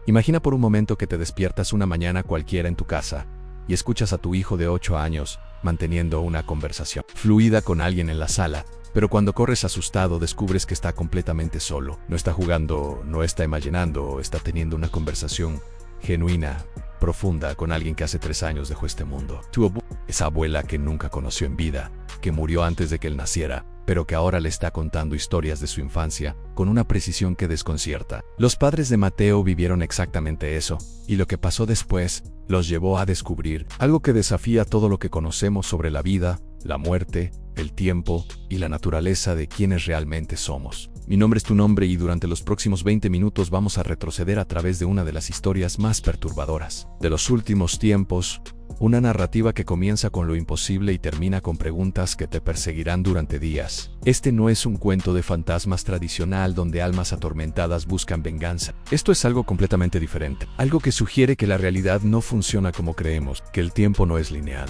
Imagina por un momento que te despiertas una mañana cualquiera en tu casa y escuchas a tu hijo de 8 años manteniendo una conversación fluida con alguien en la sala, pero cuando corres asustado descubres que está completamente solo. No está jugando, no está imaginando, está teniendo una conversación genuina, profunda con alguien que hace 3 años dejó este mundo. Esa abuela que nunca conoció en vida, que murió antes de que él naciera, pero que ahora le está contando historias de su infancia con una precisión que desconcierta. Los padres de Mateo vivieron exactamente eso, y lo que pasó después los llevó a descubrir algo que desafía todo lo que conocemos sobre la vida, la muerte, el tiempo y la naturaleza de quienes realmente somos. Mi nombre es tu nombre y durante los próximos 20 minutos vamos a retroceder a través de una de las historias más perturbadoras de los últimos tiempos, una narrativa que comienza con lo imposible y termina con preguntas que te perseguirán durante días. Este no es un cuento de fantasmas tradicional donde almas atormentadas buscan venganza. Esto es algo completamente diferente, algo que sugiere que la realidad no funciona como creemos, que el tiempo no es lineal,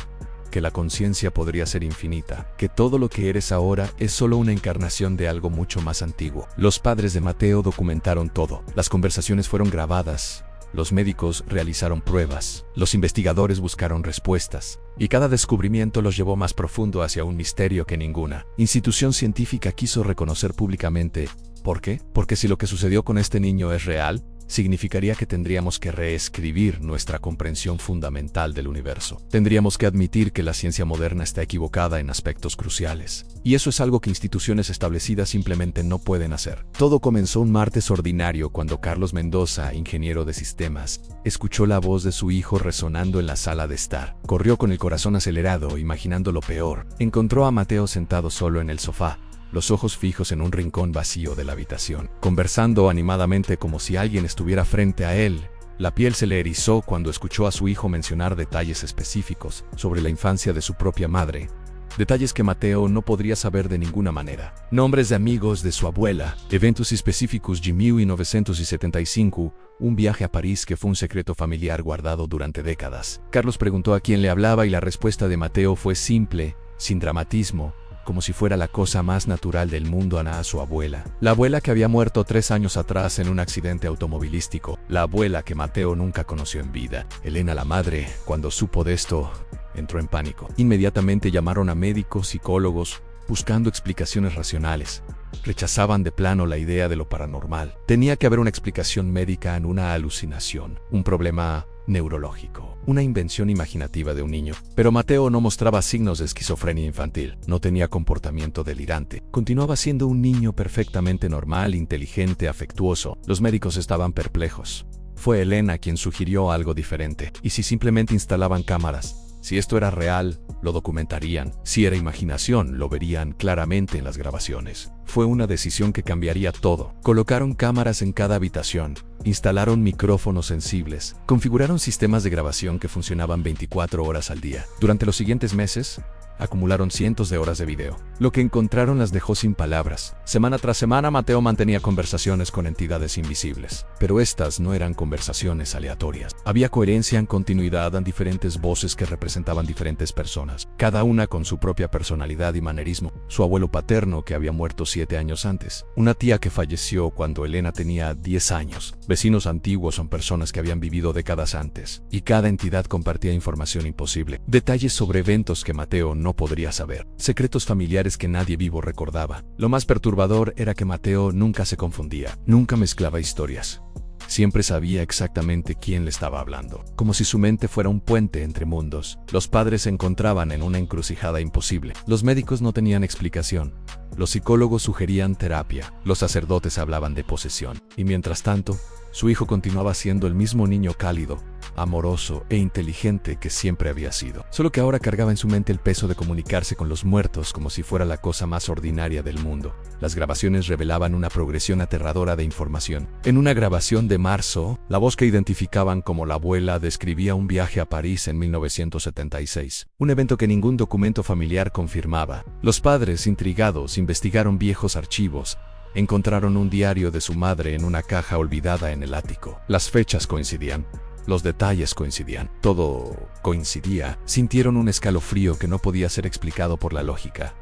que la conciencia podría ser infinita, que todo lo que eres ahora es solo una encarnación de algo mucho más antiguo. Los padres de Mateo documentaron todo. Las conversaciones fueron grabadas, los médicos realizaron pruebas, los investigadores buscaron respuestas, y cada descubrimiento los llevó más profundo hacia un misterio que ninguna institución científica quiso reconocer públicamente. ¿Por qué? Porque si lo que sucedió con este niño es real, significaría que tendríamos que reescribir nuestra comprensión fundamental del universo. Tendríamos que admitir que la ciencia moderna está equivocada en aspectos cruciales. Y eso es algo que instituciones establecidas simplemente no pueden hacer. Todo comenzó un martes ordinario cuando Carlos Mendoza, ingeniero de sistemas, escuchó la voz de su hijo resonando en la sala de estar. Corrió con el corazón acelerado, imaginando lo peor. Encontró a Mateo sentado solo en el sofá, los ojos fijos en un rincón vacío de la habitación, conversando animadamente como si alguien estuviera frente a él. La piel se le erizó cuando escuchó a su hijo mencionar detalles específicos sobre la infancia de su propia madre, detalles que Mateo no podría saber de ninguna manera. Nombres de amigos de su abuela, eventos específicos de 1975, un viaje a París que fue un secreto familiar guardado durante décadas. Carlos preguntó a quién le hablaba y la respuesta de Mateo fue simple, sin dramatismo, como si fuera la cosa más natural del mundo. A su abuela. La abuela que había muerto 3 años atrás en un accidente automovilístico. La abuela que Mateo nunca conoció en vida. Elena, la madre, cuando supo de esto, entró en pánico. Inmediatamente llamaron a médicos, psicólogos, buscando explicaciones racionales. Rechazaban de plano la idea de lo paranormal. Tenía que haber una explicación médica en una alucinación, un problema neurológico, una invención imaginativa de un niño. Pero Mateo no mostraba signos de esquizofrenia infantil, no tenía comportamiento delirante. Continuaba siendo un niño perfectamente normal, inteligente, afectuoso. Los médicos estaban perplejos. Fue Elena quien sugirió algo diferente. ¿Y si simplemente instalaban cámaras? Si esto era real, lo documentarían. Si era imaginación, lo verían claramente en las grabaciones. Fue una decisión que cambiaría todo. Colocaron cámaras en cada habitación, instalaron micrófonos sensibles, configuraron sistemas de grabación que funcionaban 24 horas al día. Durante los siguientes meses, acumularon cientos de horas de video. Lo que encontraron las dejó sin palabras. Semana tras semana, Mateo mantenía conversaciones con entidades invisibles. Pero estas no eran conversaciones aleatorias. Había coherencia en continuidad en diferentes voces que representaban diferentes personas, cada una con su propia personalidad y manerismo. Su abuelo paterno, que había muerto 7 años antes. Una tía que falleció cuando Elena tenía 10 años. Vecinos antiguos son personas que habían vivido décadas antes. Y cada entidad compartía información imposible. Detalles sobre eventos que Mateo no podría saber. Secretos familiares que nadie vivo recordaba. Lo más perturbador era que Mateo nunca se confundía, nunca mezclaba historias. Siempre sabía exactamente quién le estaba hablando, como si su mente fuera un puente entre mundos. Los padres se encontraban en una encrucijada imposible. Los médicos no tenían explicación. Los psicólogos sugerían terapia. Los sacerdotes hablaban de posesión. Y mientras tanto, su hijo continuaba siendo el mismo niño cálido, amoroso e inteligente que siempre había sido. Solo que ahora cargaba en su mente el peso de comunicarse con los muertos como si fuera la cosa más ordinaria del mundo. Las grabaciones revelaban una progresión aterradora de información. En una grabación de marzo, la voz que identificaban como la abuela describía un viaje a París en 1976, un evento que ningún documento familiar confirmaba. Los padres, intrigados, investigaron viejos archivos. Encontraron un diario de su madre en una caja olvidada en el ático. Las fechas coincidían. Los detalles coincidían. Todo coincidía. Sintieron un escalofrío que no podía ser explicado por la lógica.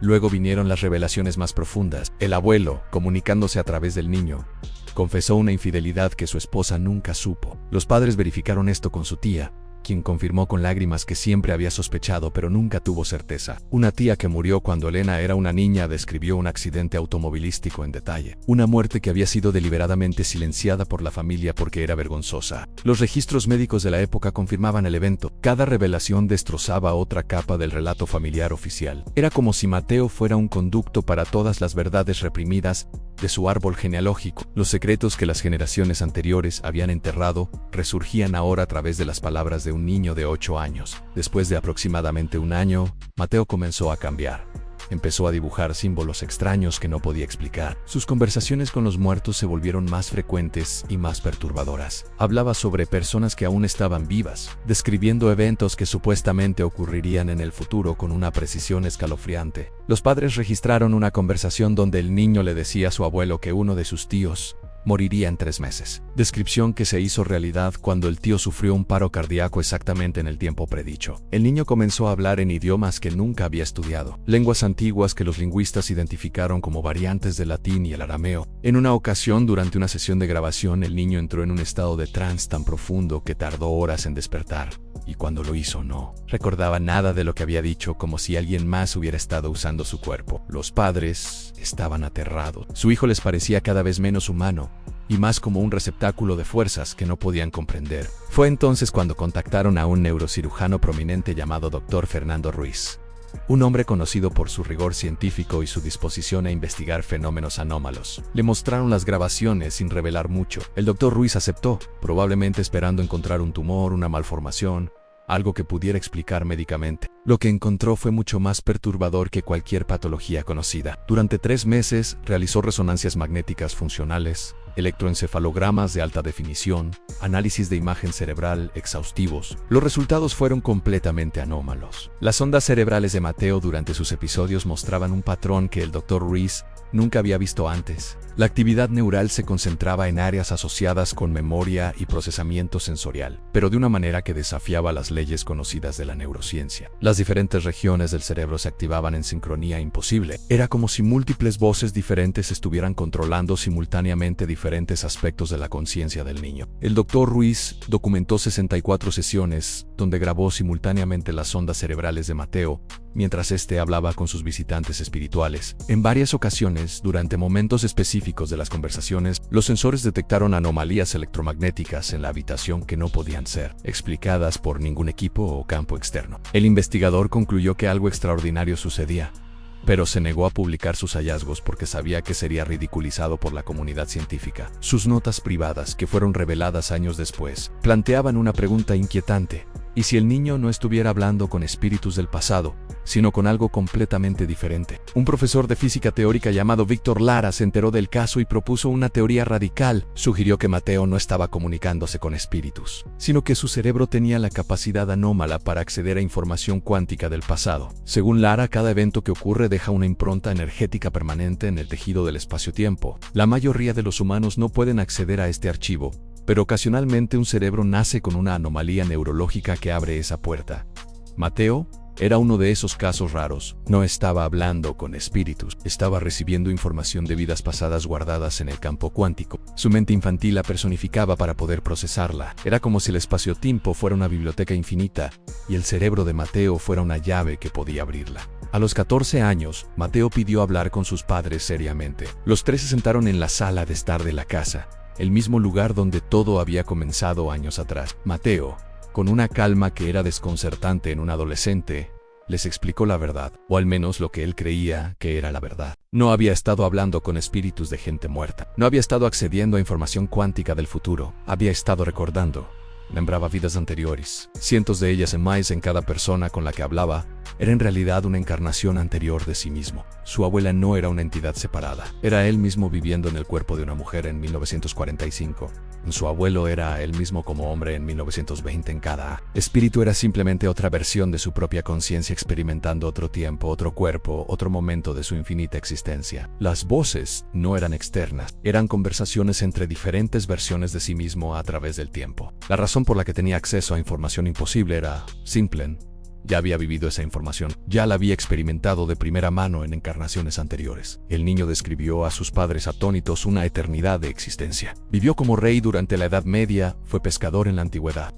Luego vinieron las revelaciones más profundas. El abuelo, comunicándose a través del niño, confesó una infidelidad que su esposa nunca supo. Los padres verificaron esto con su tía, quien confirmó con lágrimas que siempre había sospechado pero nunca tuvo certeza. Una tía que murió cuando Elena era una niña describió un accidente automovilístico en detalle. Una muerte que había sido deliberadamente silenciada por la familia porque era vergonzosa. Los registros médicos de la época confirmaban el evento. Cada revelación destrozaba otra capa del relato familiar oficial. Era como si Mateo fuera un conducto para todas las verdades reprimidas de su árbol genealógico. Los secretos que las generaciones anteriores habían enterrado resurgían ahora a través de las palabras de un niño de 8 años. Después de aproximadamente un año, Mateo comenzó a cambiar. Empezó a dibujar símbolos extraños que no podía explicar. Sus conversaciones con los muertos se volvieron más frecuentes y más perturbadoras. Hablaba sobre personas que aún estaban vivas, describiendo eventos que supuestamente ocurrirían en el futuro con una precisión escalofriante. Los padres registraron una conversación donde el niño le decía a su abuelo que uno de sus tíos moriría en 3 meses. Descripción que se hizo realidad cuando el tío sufrió un paro cardíaco exactamente en el tiempo predicho. El niño comenzó a hablar en idiomas que nunca había estudiado, lenguas antiguas que los lingüistas identificaron como variantes del latín y el arameo. En una ocasión, durante una sesión de grabación, el niño entró en un estado de trance tan profundo que tardó horas en despertar. Y cuando lo hizo, no recordaba nada de lo que había dicho, como si alguien más hubiera estado usando su cuerpo. Los padres estaban aterrados. Su hijo les parecía cada vez menos humano y más como un receptáculo de fuerzas que no podían comprender. Fue entonces cuando contactaron a un neurocirujano prominente llamado Dr. Fernando Ruiz, un hombre conocido por su rigor científico y su disposición a investigar fenómenos anómalos. Le mostraron las grabaciones sin revelar mucho. El Dr. Ruiz aceptó, probablemente esperando encontrar un tumor, una malformación, algo que pudiera explicar médicamente. Lo que encontró fue mucho más perturbador que cualquier patología conocida. Durante 3 meses realizó resonancias magnéticas funcionales, electroencefalogramas de alta definición, análisis de imagen cerebral exhaustivos. Los resultados fueron completamente anómalos. Las ondas cerebrales de Mateo durante sus episodios mostraban un patrón que el Dr. Ruiz nunca había visto antes. La actividad neural se concentraba en áreas asociadas con memoria y procesamiento sensorial, pero de una manera que desafiaba las leyes conocidas de la neurociencia. Las diferentes regiones del cerebro se activaban en sincronía imposible. Era como si múltiples voces diferentes estuvieran controlando simultáneamente diferentes aspectos de la conciencia del niño. El Dr. Ruiz documentó 64 sesiones donde grabó simultáneamente las ondas cerebrales de Mateo, mientras éste hablaba con sus visitantes espirituales. En varias ocasiones, durante momentos específicos de las conversaciones, los sensores detectaron anomalías electromagnéticas en la habitación que no podían ser explicadas por ningún equipo o campo externo. El investigador concluyó que algo extraordinario sucedía, pero se negó a publicar sus hallazgos porque sabía que sería ridiculizado por la comunidad científica. Sus notas privadas, que fueron reveladas años después, planteaban una pregunta inquietante. ¿Y si el niño no estuviera hablando con espíritus del pasado, sino con algo completamente diferente? Un profesor de física teórica llamado Víctor Lara se enteró del caso y propuso una teoría radical. Sugirió que Mateo no estaba comunicándose con espíritus, sino que su cerebro tenía la capacidad anómala para acceder a información cuántica del pasado. Según Lara, cada evento que ocurre deja una impronta energética permanente en el tejido del espacio-tiempo. La mayoría de los humanos no pueden acceder a este archivo, pero ocasionalmente un cerebro nace con una anomalía neurológica que abre esa puerta. Mateo era uno de esos casos raros. No estaba hablando con espíritus, estaba recibiendo información de vidas pasadas guardadas en el campo cuántico. Su mente infantil la personificaba para poder procesarla. Era como si el espacio-tiempo fuera una biblioteca infinita y el cerebro de Mateo fuera una llave que podía abrirla. A los 14 años, Mateo pidió hablar con sus padres seriamente. Los 3 se sentaron en la sala de estar de la casa, el mismo lugar donde todo había comenzado años atrás. Mateo, con una calma que era desconcertante en un adolescente, les explicó la verdad, o al menos lo que él creía que era la verdad. No había estado hablando con espíritus de gente muerta. No había estado accediendo a información cuántica del futuro. Había estado recordando. Lembraba vidas anteriores, cientos de ellas en más en cada persona con la que hablaba, era en realidad una encarnación anterior de sí mismo. Su abuela no era una entidad separada, era él mismo viviendo en el cuerpo de una mujer en 1945. Su abuelo era él mismo como hombre en 1920 en cada espíritu era simplemente otra versión de su propia conciencia experimentando otro tiempo, otro cuerpo, otro momento de su infinita existencia. Las voces no eran externas, eran conversaciones entre diferentes versiones de sí mismo a través del tiempo. La razón por la que tenía acceso a información imposible era simple. Ya había vivido esa información, ya la había experimentado de primera mano en encarnaciones anteriores. El niño describió a sus padres atónitos una eternidad de existencia. Vivió como rey durante la Edad Media, fue pescador en la Antigüedad,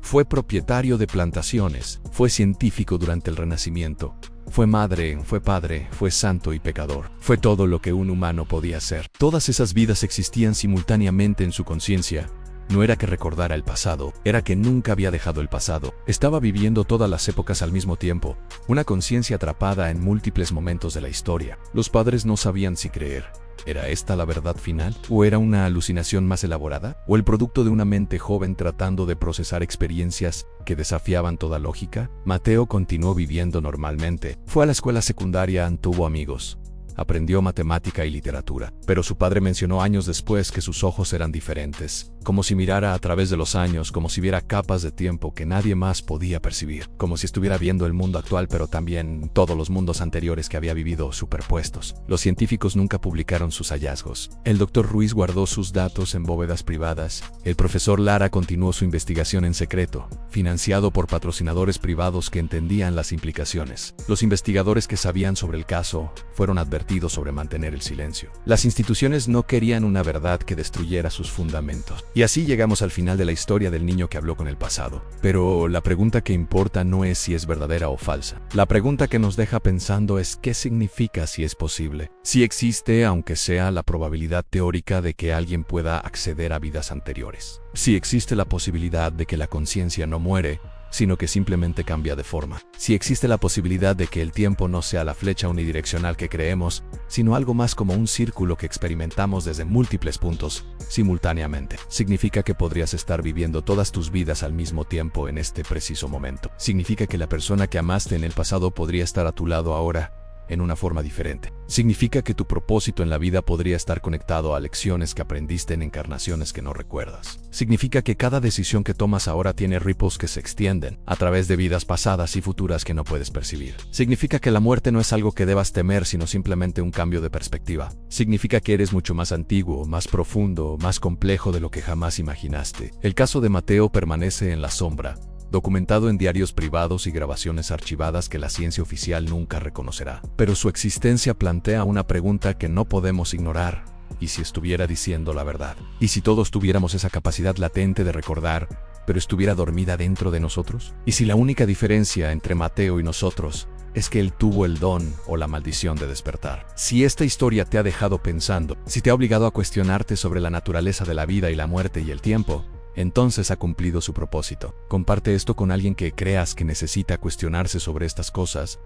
fue propietario de plantaciones, fue científico durante el Renacimiento, fue madre, fue padre, fue santo y pecador. Fue todo lo que un humano podía ser. Todas esas vidas existían simultáneamente en su conciencia. No era que recordara el pasado, era que nunca había dejado el pasado. Estaba viviendo todas las épocas al mismo tiempo, una conciencia atrapada en múltiples momentos de la historia. Los padres no sabían si creer. ¿Era esta la verdad final? ¿O era una alucinación más elaborada? ¿O el producto de una mente joven tratando de procesar experiencias que desafiaban toda lógica? Mateo continuó viviendo normalmente. Fue a la escuela secundaria, tuvo amigos. Aprendió matemática y literatura, pero su padre mencionó años después que sus ojos eran diferentes, como si mirara a través de los años, como si viera capas de tiempo que nadie más podía percibir, como si estuviera viendo el mundo actual pero también todos los mundos anteriores que había vivido superpuestos. Los científicos nunca publicaron sus hallazgos. El doctor Ruiz guardó sus datos en bóvedas privadas. El profesor Lara continuó su investigación en secreto, financiado por patrocinadores privados que entendían las implicaciones. Los investigadores que sabían sobre el caso fueron advertidos sobre mantener el silencio. Las instituciones no querían una verdad que destruyera sus fundamentos. Y así llegamos al final de la historia del niño que habló con el pasado. Pero la pregunta que importa no es si es verdadera o falsa. La pregunta que nos deja pensando es qué significa si es posible. Si existe, aunque sea la probabilidad teórica de que alguien pueda acceder a vidas anteriores. Si existe la posibilidad de que la conciencia no muere, sino que simplemente cambia de forma. Si existe la posibilidad de que el tiempo no sea la flecha unidireccional que creemos, sino algo más como un círculo que experimentamos desde múltiples puntos, simultáneamente. Significa que podrías estar viviendo todas tus vidas al mismo tiempo en este preciso momento. Significa que la persona que amaste en el pasado podría estar a tu lado ahora, en una forma diferente. Significa que tu propósito en la vida podría estar conectado a lecciones que aprendiste en encarnaciones que no recuerdas. Significa que cada decisión que tomas ahora tiene ripples que se extienden a través de vidas pasadas y futuras que no puedes percibir. Significa que la muerte no es algo que debas temer, sino simplemente un cambio de perspectiva. Significa que eres mucho más antiguo, más profundo, más complejo de lo que jamás imaginaste. El caso de Mateo permanece en la sombra, documentado en diarios privados y grabaciones archivadas que la ciencia oficial nunca reconocerá. Pero su existencia plantea una pregunta que no podemos ignorar. ¿Y si estuviera diciendo la verdad? ¿Y si todos tuviéramos esa capacidad latente de recordar, pero estuviera dormida dentro de nosotros? ¿Y si la única diferencia entre Mateo y nosotros es que él tuvo el don o la maldición de despertar? Si esta historia te ha dejado pensando, si te ha obligado a cuestionarte sobre la naturaleza de la vida y la muerte y el tiempo, entonces ha cumplido su propósito. Comparte esto con alguien que creas que necesita cuestionarse sobre estas cosas